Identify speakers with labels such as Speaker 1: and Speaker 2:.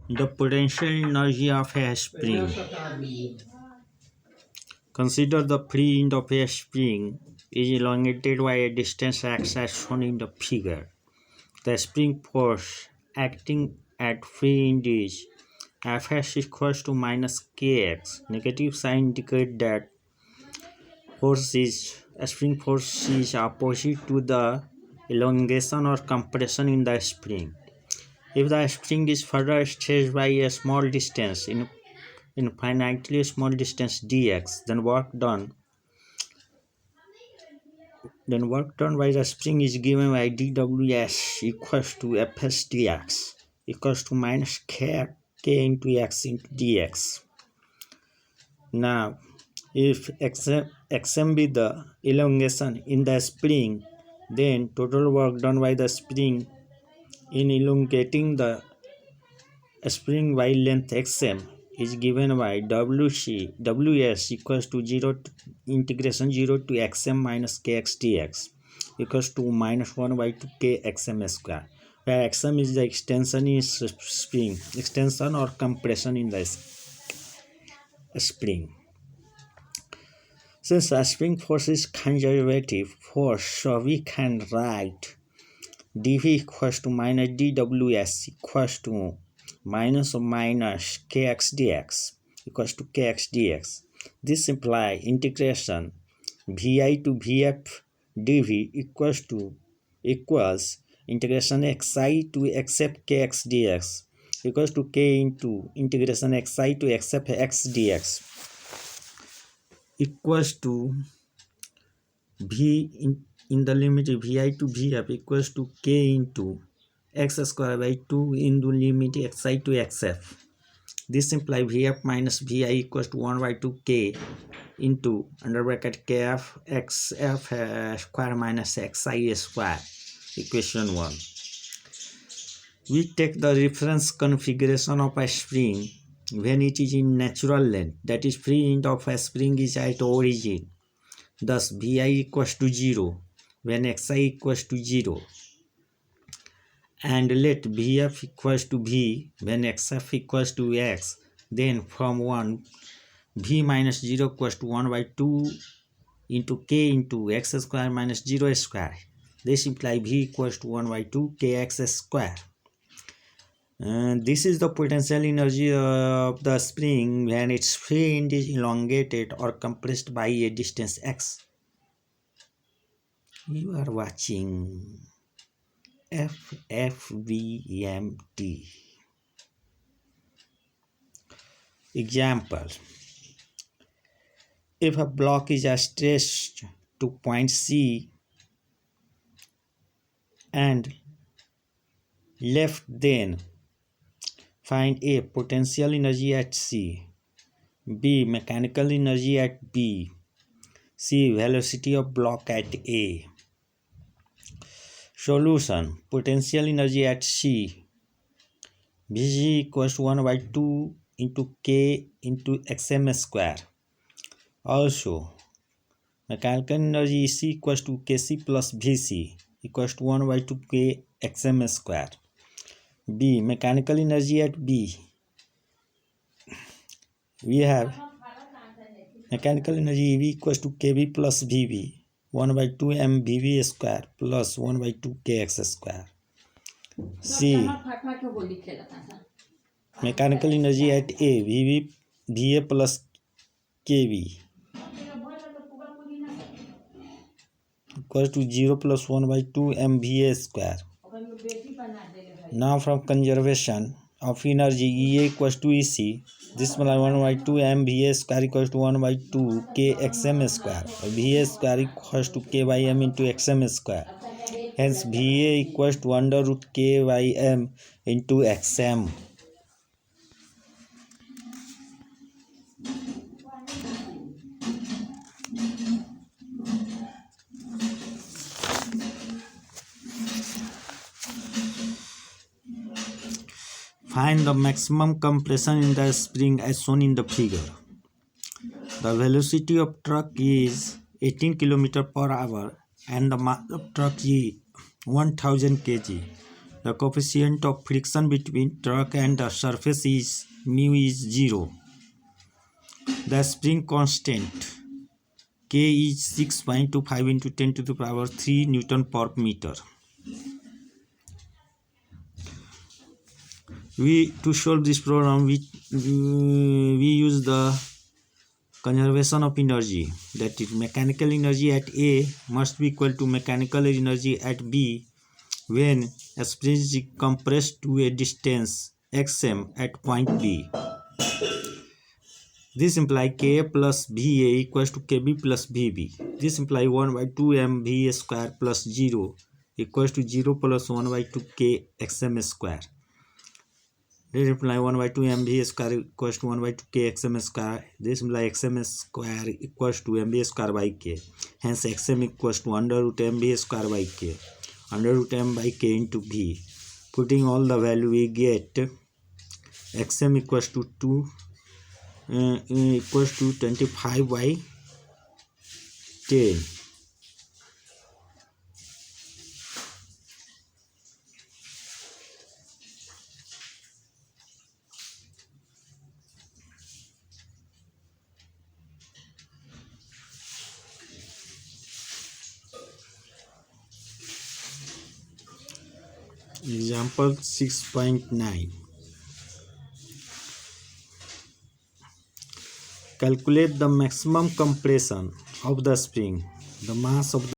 Speaker 1: The potential energy of a spring. Consider the free end of a spring is elongated by a distance x as shown in the figure. The spring force acting at free end is Fs equals to minus kx. Negative sign indicate that spring force is opposite to the elongation or compression in the spring. If the spring is further stretched by a small distance, infinitely small distance dx, then work done by the spring is given by dws equals to fs dx equals to minus k into x into dx. Now, if xm be the elongation in the spring, then total work done by the spring in elongating the spring by length xm is given by ws equals to 0 to integration 0 to xm minus kx dx equals to minus 1 by 2 k xm square, where xm is the extension or compression in the spring. Since the spring force is conservative force, so we can write dv equals to minus dws equals to minus or minus kx dx equals to kx dx. This implies integration vi to vf dv equals integration xi to xf kx dx equals to k into integration xi to xf x dx equals to v in the limit vi to vf equals to k into x square by 2 into limit xi to xf. This implies vf minus vi equals to 1 by 2 k into under bracket kf xf square minus xi square. Equation 1. We take the reference configuration of a spring when it is in natural length, that is free end of a spring is at origin. Thus vi equals to 0 when xi equals to 0, and let vf equals to v when xf equals to x. Then from 1 v minus 0 equals to 1 by 2 into k into x square minus 0 square. This implies v equals to 1 by 2 kx square. This is the potential energy of the spring when its free end is elongated or compressed by a distance x. You are watching FFVMT. Example. If a block is stretched to point C and left, then find A. Potential energy at C, B. Mechanical energy at B, C. Velocity of block at A. Solution. Potential energy at C, Vg equals to 1 by 2 into K into xm square. Also, mechanical energy C equals to Kc plus Vc equals to 1 by 2 K xm square. B. Mechanical energy at B, we have mechanical energy EV equals to Kb plus Vb 1 by 2 mvv square plus 1 by 2 kx square. C. Mechanical energy at A, Va plus Kb equals to 0 plus 1 by 2 mva square. Now from conservation of energy Ea equals to Ec, this will 1 by 2 mva square equals to 1 by 2 k xm square. Va square equals to k by m into xm square. Hence Va equals to under root k by m into xm. Find the maximum compression in the spring as shown in the figure. The velocity of truck is 18 km per hour and the mass of truck is 1000 kg. The coefficient of friction between truck and the surface is mu is 0. The spring constant K is 6.25 into 10 to the power 3 Newton per meter. To solve this problem, we use the conservation of energy, that is mechanical energy at A must be equal to mechanical energy at B when a spring is compressed to a distance xm at point B. This implies Ka plus Va equals to Kb plus Vb. This implies 1 by 2 mv square plus 0 equals to 0 plus 1 by 2 k xm square. This implies 1 by 2 mv square equals to 1 by 2 k xm square. This implies xm square equals to mv square by k. Hence xm equals to under root mv square by k. Under root m by k into v. Putting all the value, we get xm equals to 25 by 10. Example 6.9. Calculate the maximum compression of the spring. The mass of the